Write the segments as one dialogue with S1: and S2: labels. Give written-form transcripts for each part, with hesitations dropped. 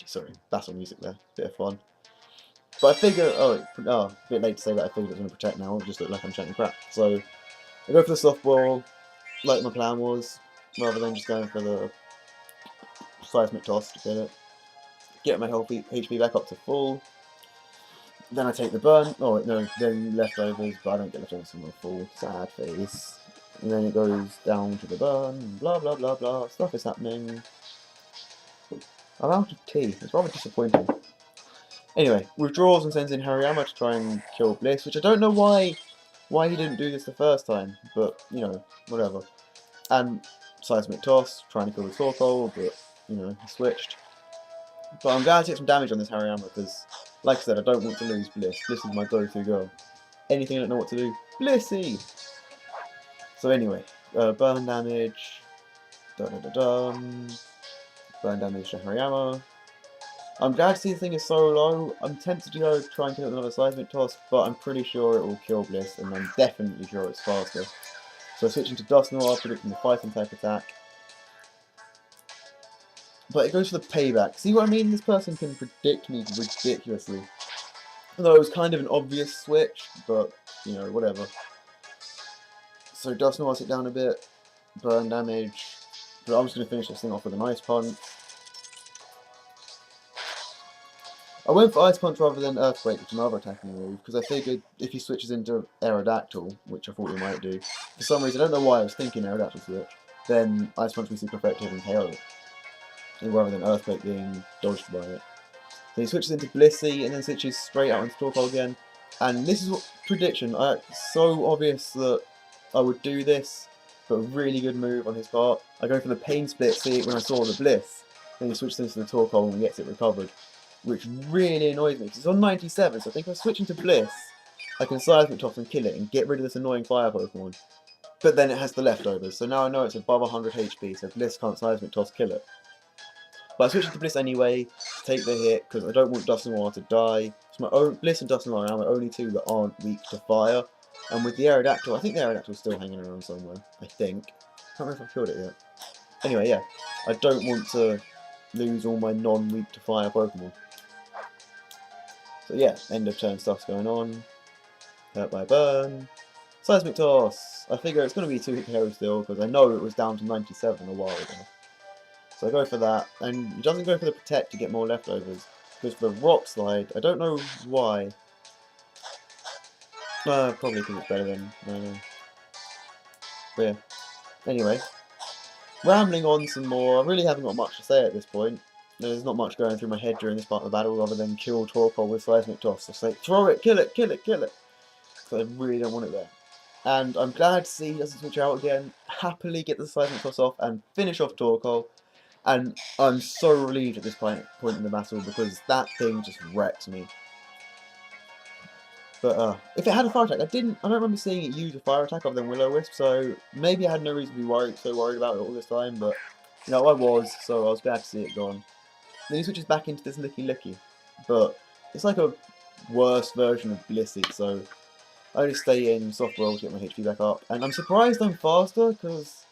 S1: Sorry, battle music there, bit of fun. But I figure, a bit late to say that I figured it was going to protect now, it just looked like I'm chatting crap. So, I go for the softball, like my plan was, rather than just going for the seismic toss to get my health HP back up to full. Then I take the burn, oh no, then leftovers, but I don't get leftovers from my full, sad face. And then it goes down to the burn, blah blah blah blah, stuff is happening. I'm out of tea, it's rather disappointing. Anyway, withdraws and sends in Hariyama to try and kill Bliss, which I don't know why he didn't do this the first time, but, you know, whatever. And Seismic Toss, trying to kill the Torkoal, but, you know, he switched. But I'm glad to get some damage on this Hariyama, because, like I said, I don't want to lose Bliss. Bliss is my go-to girl. Anything I don't know what to do, Blissy! So anyway, burn damage, burn damage to Hariyama. I'm glad to see the thing is so low. I'm tempted to go try and kill it with another seismic toss, but I'm pretty sure it will kill Bliss, and I'm definitely sure it's faster. So switching to Dusknoir, predicting the fighting type attack. But it goes for the payback. See what I mean? This person can predict me ridiculously. Although it was kind of an obvious switch, but, you know, whatever. So Dusknoir's it down a bit, burn damage. But I'm just going to finish this thing off with an Ice Punch. I went for Ice Punch rather than Earthquake, which is another attacking move, because I figured if he switches into Aerodactyl, which I thought he might do, for some reason, I don't know why I was thinking Aerodactyl switch, then Ice Punch would be super effective and KO it, rather than Earthquake being dodged by it. So he switches into Blissey, and then switches straight out into Torkoal again, and this is what prediction, so obvious that I would do this, but a really good move on his part. I go for the Pain Split, see when I saw the Bliss, then he switches into the Torkoal and gets it recovered, which really annoys me, because it's on 97, so I think if I switch into Bliss, I can Seismic Toss and kill it and get rid of this annoying fire Pokemon. But then it has the leftovers, so now I know it's above 100 HP, so Bliss can't Seismic Toss kill it. But I switch into Bliss anyway, to take the hit, because I don't want Dusknoir to die. So my own Bliss and Dusknoir are my only two that aren't weak to fire. And with the Aerodactyl, I think the Aerodactyl's still hanging around somewhere, I think. I can't remember if I've killed it yet. Anyway, yeah, I don't want to lose all my non-weak to fire Pokemon. So yeah, end of turn stuff's going on. Hurt by burn. Seismic Toss! I figure it's going to be 2-hit KO still, because I know it was down to 97 a while ago. So I go for that, and he doesn't go for the Protect to get more leftovers. He goes for the Rock Slide. I don't know why. Probably because it's better than... But yeah. Anyway. Rambling on some more. I really haven't got much to say at this point. There's not much going through my head during this part of the battle other than kill Torkoal with Seismic Toss. Just like, throw it, kill it, kill it, kill it. Because I really don't want it there. And I'm glad to see he doesn't switch out again. Happily get the Seismic Toss off and finish off Torkoal. And I'm so relieved at this point in the battle because that thing just wrecked me. But if it had a fire attack, I don't remember seeing it use a fire attack other than Will-O-Wisp, so maybe I had no reason to be so worried about it all this time, but you know, I was, so I was glad to see it gone. Then he switches back into this Licky Licky, but it's like a worse version of Blissey, so I just stay in Soft Roll to get my HP back up. And I'm surprised I'm faster, because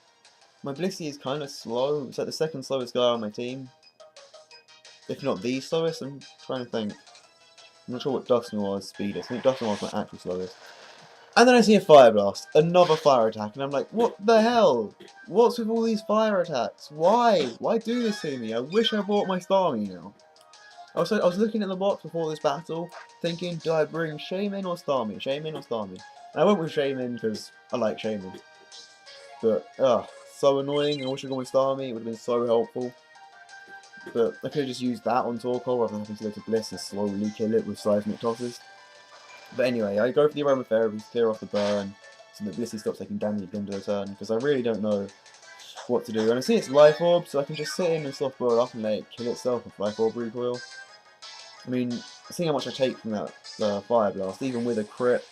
S1: my Blissey is kind of slow. It's like the second slowest guy on my team. If not the slowest, I'm trying to think. I'm not sure what Dusknoir's speed is. I think Dusknoir's my actual slowest. And then I see a Fire Blast, another fire attack, and I'm like, what the hell? What's with all these fire attacks? Why? Why do this to me? I wish I bought my Starmie now. I was looking at the box before this battle, thinking, do I bring Shaymin or Starmie? Shaymin or Starmie? And I went with Shaymin because I like Shaymin. But, so annoying. I wish I'd gone with Starmie. It would have been so helpful. But I could have just used that on Torkoal rather than having to go to Bliss and slowly kill it with Seismic Tosses. But anyway, I go for the Aromatherapy to clear off the burn so that Blissey stops taking damage at the end of the turn, because I really don't know what to do. And I see it's Life Orb, so I can just sit in and soft boil up and let it kill itself with Life Orb recoil. I mean, seeing how much I take from that Fire Blast, even with a crit,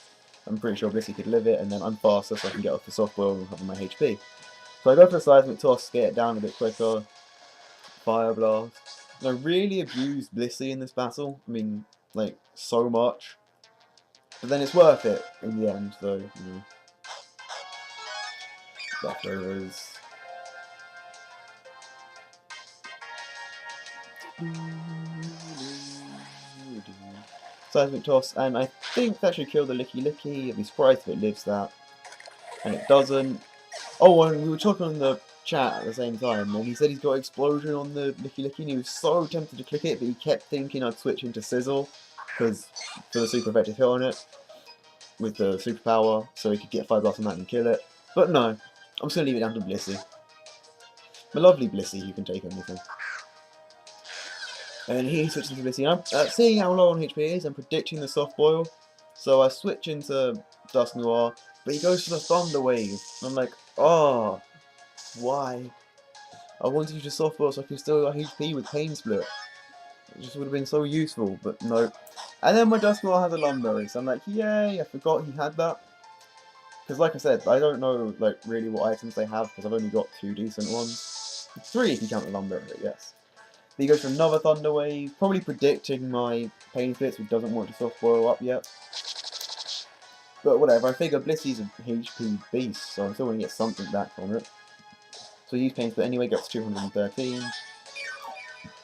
S1: I'm pretty sure Blissey could live it, and then I'm faster so I can get off the soft boil and cover my HP. So I go for a Seismic Toss, get it down a bit quicker. Fire Blast. And I really abused Blissey in this battle. I mean, like, so much. But then it's worth it in the end, though, you know. Leftovers. Seismic Toss, and I think that should kill the Licky Licky. I'd be surprised if it lives that. And it doesn't. Oh, and we were talking on the chat at the same time, and he said he's got Explosion on the Licky Licky, and he was so tempted to click it, but he kept thinking I'd switch into Sizzle, because for the super effective hit on it, with the superpower, so he could get 5 blasts on that and kill it. But no, I'm just going to leave it down to Blissey. My lovely Blissey, who can take anything. And he switches into Blissey. I'm seeing how low on HP he is, I'm predicting the soft boil, so I switch into Dusknoir, but he goes for the Thunder Wave. I'm like, oh, why? I wanted to use a soft boil so I could still get HP with Pain Split. It just would have been so useful, but no. And then my Dusknoir has a Lumberry, so I'm like, yay, I forgot he had that. Because like I said, I don't know like really what items they have, because I've only got 2 decent ones. 3 if you count the Lumberry, yes. He goes for another Thunder Wave, probably predicting my Pain Splits, which doesn't want to soft boil up yet. But whatever, I figure Blissey's a HP beast, so I'm still going to get something back from it. So he used Pain Split anyway, gets 213.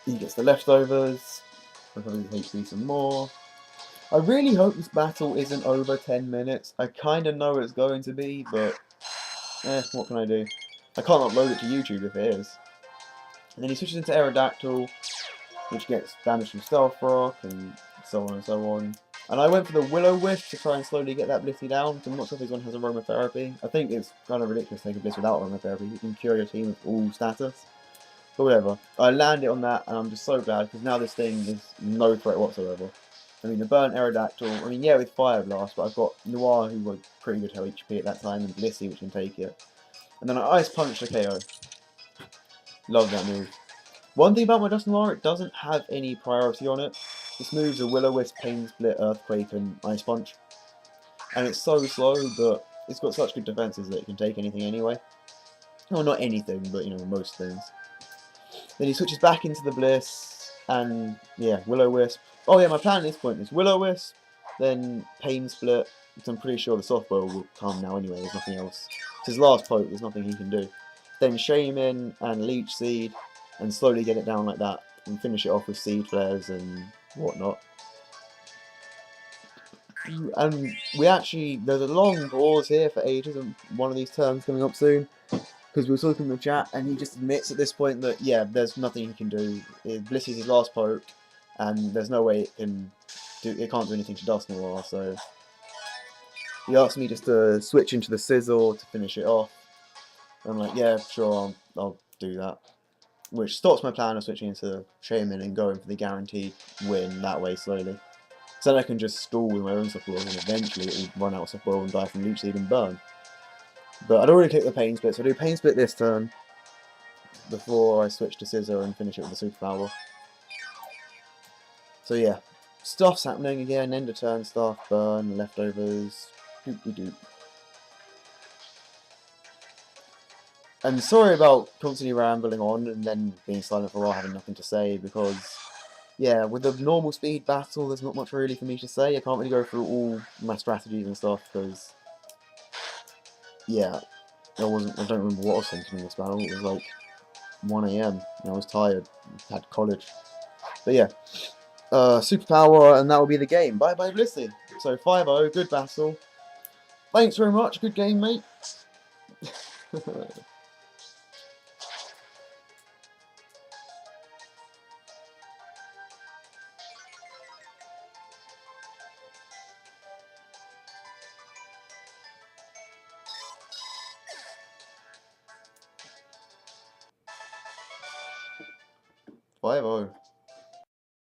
S1: He gets the leftovers, recovers his HP some more. I really hope this battle isn't over 10 minutes. I kind of know it's going to be, but what can I do? I can't upload it to YouTube if it is. And then he switches into Aerodactyl, which gets damage from Stealth Rock, and so on and so on. And I went for the Will-O-Wisp to try and slowly get that Blissey down, so I'm not sure if this one has Aromatherapy. I think it's kind of ridiculous to take a Bliss without Aromatherapy. You can cure your team with all status. But whatever. I landed on that, and I'm just so glad, because now this thing is no threat whatsoever. I mean, the burnt Aerodactyl, I mean, yeah, with Fire Blast, but I've got Noir, who was pretty good HP at that time, and Blissey, which can take it. And then I Ice Punch to KO. Love that move. One thing about my Dusknoir, it doesn't have any priority on it. This move's a Will-O-Wisp, Pain Split, Earthquake, and Ice Punch. And it's so slow, but it's got such good defenses that it can take anything anyway. Well, not anything, but, you know, most things. Then he switches back into the Bliss, and, yeah, Will-O-Wisp. Oh yeah, my plan at this point is Will-O-Wisp, then Pain Split, because I'm pretty sure the softball will come now anyway, there's nothing else. It's his last poke, there's nothing he can do. Then Shaman and Leech Seed, and slowly get it down like that, and finish it off with Seed Flares and whatnot. And we actually, there's a long pause here for ages, and one of these turns coming up soon, because we were talking in the chat, and he just admits at this point that, yeah, there's nothing he can do. Bliss is his last poke, and there's no way it can't do anything to Dusknoir, so he asked me just to switch into the Sizzle to finish it off. And I'm like, yeah, sure, I'll do that. Which stops my plan of switching into Shaman and going for the guaranteed win that way slowly. So then I can just stall with my own support, and eventually it will run out of support and die from Leech Seed and burn. But I'd already clicked the Pain Split, so I'll do Pain Split this turn before I switch to Scissor and finish it with the Superpower. So yeah, stuff's happening again, end of turn stuff, burn, leftovers, doop-de-doop. And sorry about constantly rambling on and then being silent for a while, having nothing to say, because, yeah, with the normal speed battle, there's not much really for me to say. I can't really go through all my strategies and stuff, because, yeah, I don't remember what I was thinking in this battle. It was like 1 AM, and I was tired, had college. But yeah, Superpower, and that will be the game. Bye bye, Blissey. So 5-0, good battle. Thanks very much, good game, mate. 5-0.